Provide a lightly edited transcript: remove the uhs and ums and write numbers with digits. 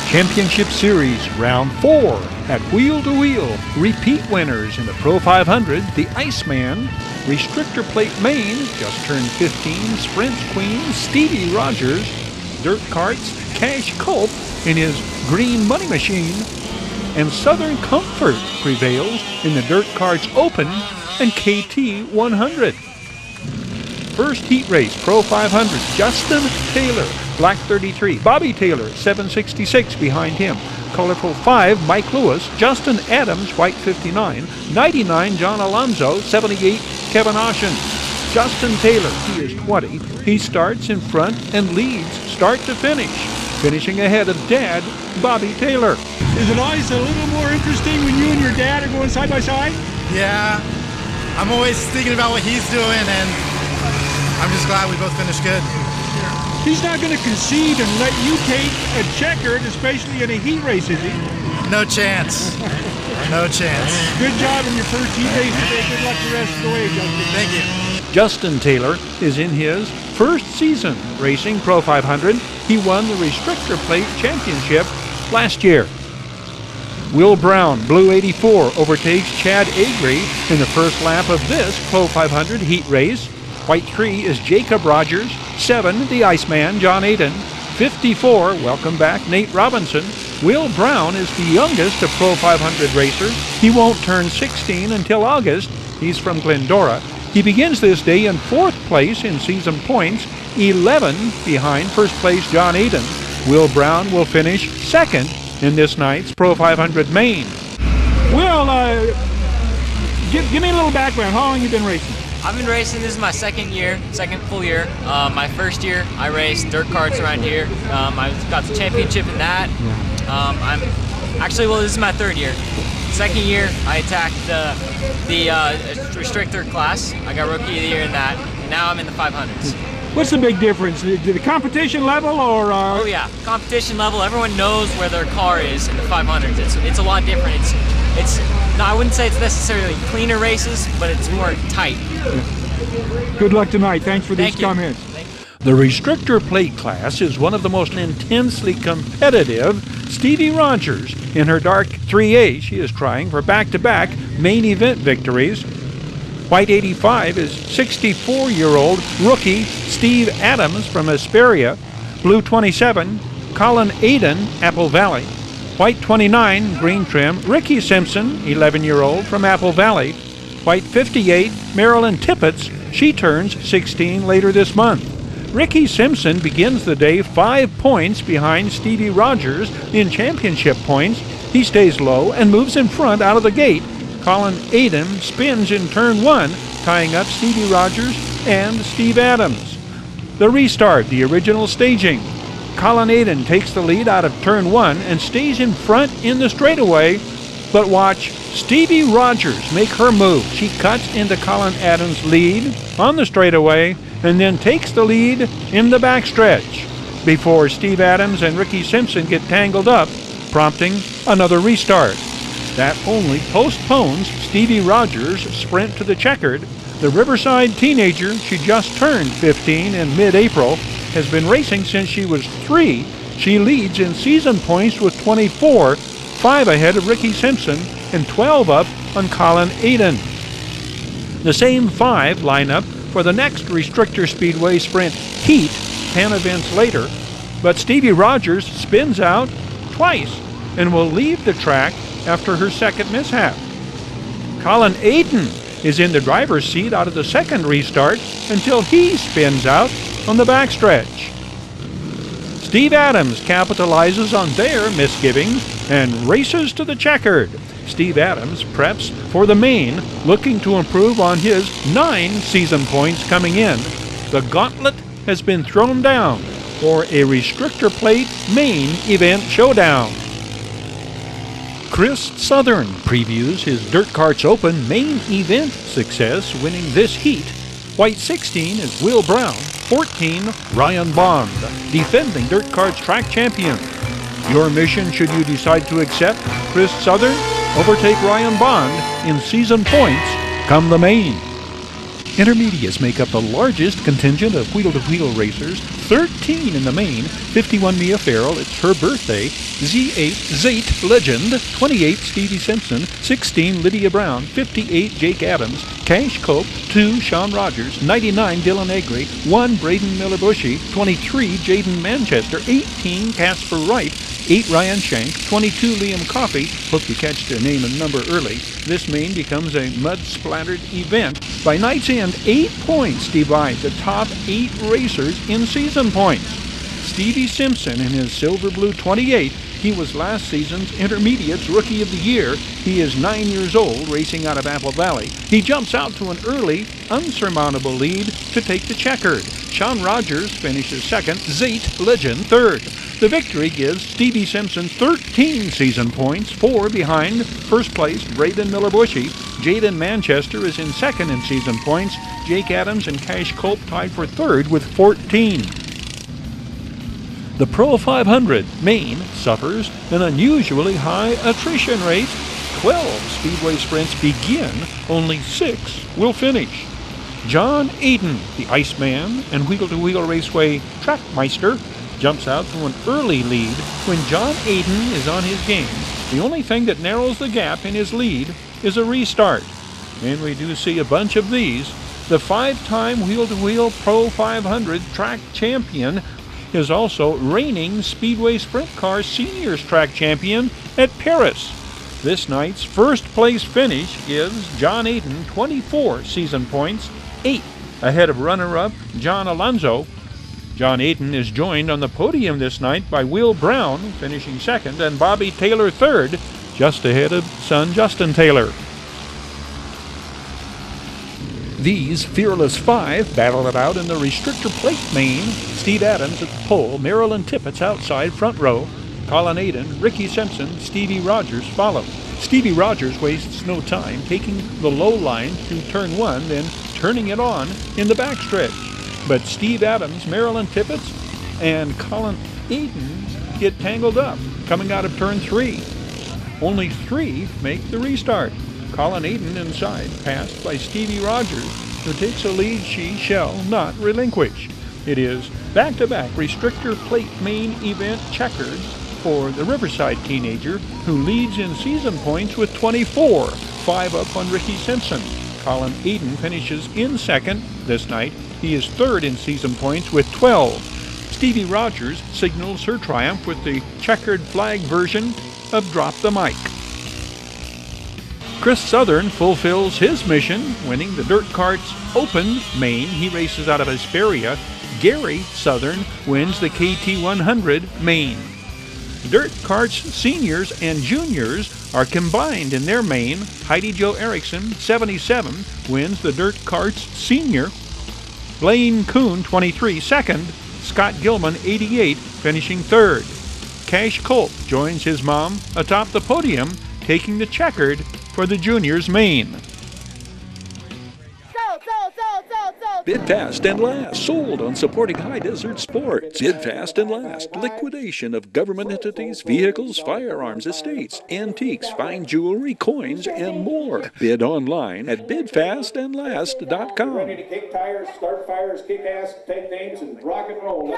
Championship Series Round 4 at Wheel to Wheel. Repeat winners in the Pro 500, the Iceman, Restrictor Plate Maine, just turned 15, Sprint Queen, Stevie Rogers, Dirt Carts, Cash Culp in his Green Money Machine, and Southern Comfort prevails in the Dirt Carts Open and KT 100. First heat race, Pro 500, Justin Taylor, Black 33, Bobby Taylor, 766 behind him. Colorful 5, Mike Lewis, Justin Adams, White 59, 99, John Alonzo, 78, Kevin Oshin. Justin Taylor, he is 20. He starts in front and leads start to finish, finishing ahead of Dad, Bobby Taylor. Is it always a little more interesting when you and your dad are going side by side? Yeah, I'm always thinking about what he's doing, and I'm just glad we both finished good. He's not going to concede and let you take a checkered, especially in a heat race, is he? No chance. No chance. Good job in your first heat race today. Good luck the rest of the way, Justin. Thank you. Justin Taylor is in his first season racing Pro 500. He won the Restrictor Plate Championship last year. Will Browne, Blue 84, overtakes Chad Agri in the first lap of this Pro 500 heat race. White 3 is Jacob Rogers. 7, the Iceman, John Aiden. 54, welcome back, Nate Robinson. Will Browne is the youngest of Pro 500 racers. He won't turn 16 until August. He's from Glendora. He begins this day in 4th place in season points, 11 behind first place John Aiden. Will Browne will finish 2nd in this night's Pro 500 Maine. Will, give me a little background. How long have you been racing? I've been racing, this is my second full year. My first year, I raced dirt carts around here. I got the championship in that. This is my 3rd year. Second year, I attacked the restrictor class. I got rookie of the year in that. And now I'm in the 500s. What's the big difference? The competition level or? Oh yeah, competition level. Everyone knows where their car is in the 500s. It's a lot different. No, I wouldn't say it's necessarily cleaner races, but it's more tight. Good luck tonight. Thanks for these comments. The Restrictor Plate class is one of the most intensely competitive. Stevie Rogers, in her dark 3A, she is trying for back-to-back main event victories. White 85 is 64-year-old rookie Steve Adams from Hesperia. Blue 27, Colin Aiden, Apple Valley. White 29, green trim, Ricky Simpson, 11-year-old from Apple Valley. White 58, Marilyn Tippett, she turns 16 later this month. Ricky Simpson begins the day 5 points behind Stevie Rogers in championship points. He stays low and moves in front out of the gate. Colin Aiden spins in turn 1, tying up Stevie Rogers and Steve Adams. The restart, the original staging. Colin Aiden takes the lead out of turn 1 and stays in front in the straightaway. But watch Stevie Rogers make her move. She cuts into Colin Adams' lead on the straightaway and then takes the lead in the backstretch before Steve Adams and Ricky Simpson get tangled up, prompting another restart. That only postpones Stevie Rogers' sprint to the checkered. The Riverside teenager, she just turned 15 in mid-April, has been racing since she was 3. She leads in season points with 24, 5 ahead of Ricky Simpson and 12 up on Colin Aiden. The same 5 line up for the next Restrictor Speedway Sprint Heat 10 events later, but Stevie Rogers spins out twice and will leave the track after her second mishap. Colin Aiden is in the driver's seat out of the second restart until he spins out on the backstretch. Steve Adams capitalizes on their misgivings and races to the checkered. Steve Adams preps for the main, looking to improve on his 9 season points coming in. The gauntlet has been thrown down for a Restrictor Plate main event showdown. Chris Southern previews his Dirt Carts Open main event success, winning this heat. White 16 is Will Browne. 14, Ryan Bond, defending Dirt Carts track champion. Your mission, should you decide to accept Chris Southern, overtake Ryan Bond in season points come the main. Intermediates make up the largest contingent of wheel-to-wheel racers, 13 in the main. 51 Mia Farrell, it's her birthday. Z8 Zate Legend, 28 Stevie Simpson, 16 Lydia Brown, 58 Jake Adams, Cash Culp, 2 Sean Rogers, 99 Dylan Egray, 1 Braden Miller-Bushy, 23 Jaden Manchester, 18 Casper Wright, 8 Ryan Shank, 22 Liam Coffey. Hope you catch their name and number early. This main becomes a mud-splattered event. By night's end, 8 points divide the top 8 racers in season points. Stevie Simpson in his silver blue 28. He was last season's Intermediates Rookie of the Year. He is 9 years old, racing out of Apple Valley. He jumps out to an early, unsurmountable lead to take the checkered. Sean Rogers finishes second, Zate Legend third. The victory gives Stevie Simpson 13 season points, 4 behind first place Braden Miller-Bushy. Jaden Manchester is in second in season points. Jake Adams and Cash Culp tied for third with 14. The Pro 500 Maine suffers an unusually high attrition rate. 12 speedway sprints begin, only 6 will finish. John Aiden, the Iceman and wheel-to-wheel raceway trackmeister, jumps out to an early lead. When John Aiden is on his game, the only thing that narrows the gap in his lead is a restart. And we do see a bunch of these. The 5-time wheel-to-wheel Pro 500 track champion is also reigning Speedway Sprint Car Seniors track champion at Paris. This night's first place finish gives John Aiden 24 season points, 8 ahead of runner-up John Alonso. John Aiden is joined on the podium this night by Will Browne, finishing second, and Bobby Taylor third, just ahead of son Justin Taylor. These fearless 5 battle it out in the Restrictor Plate main. Steve Adams at the pole, Marilyn Tippett's outside front row. Colin Aiden, Ricky Simpson, Stevie Rogers follow. Stevie Rogers wastes no time, taking the low line through turn 1, then turning it on in the backstretch. But Steve Adams, Marilyn Tippett, and Colin Aiden get tangled up coming out of turn 3. Only 3 make the restart. Colin Aiden inside, passed by Stevie Rogers, who takes a lead she shall not relinquish. It is back-to-back Restrictor Plate main event checkers for the Riverside teenager, who leads in season points with 24, 5 up on Ricky Simpson. Colin Aiden finishes in second this night. He is third in season points with 12. Stevie Rogers signals her triumph with the checkered flag version of Drop the Mic. Chris Southern fulfills his mission, winning the Dirt Carts Open main. He races out of Hesperia. Gary Southern wins the KT 100 main. Dirt Carts seniors and juniors are combined in their main. Heidi Jo Erickson, 77, wins the Dirt Carts senior. Blaine Kuhn, 23, second. Scott Gilman, 88, finishing third. Cash Culp joins his mom atop the podium, taking the checkered for the juniors main. Bid fast and last. Sold on supporting high desert sports. Bid fast and last. Liquidation of government entities, vehicles, firearms, estates, antiques, fine jewelry, coins, and more. Bid online at bidfastandlast.com. Ready to kick tires, start fires, kick ass, take names, and rock and roll.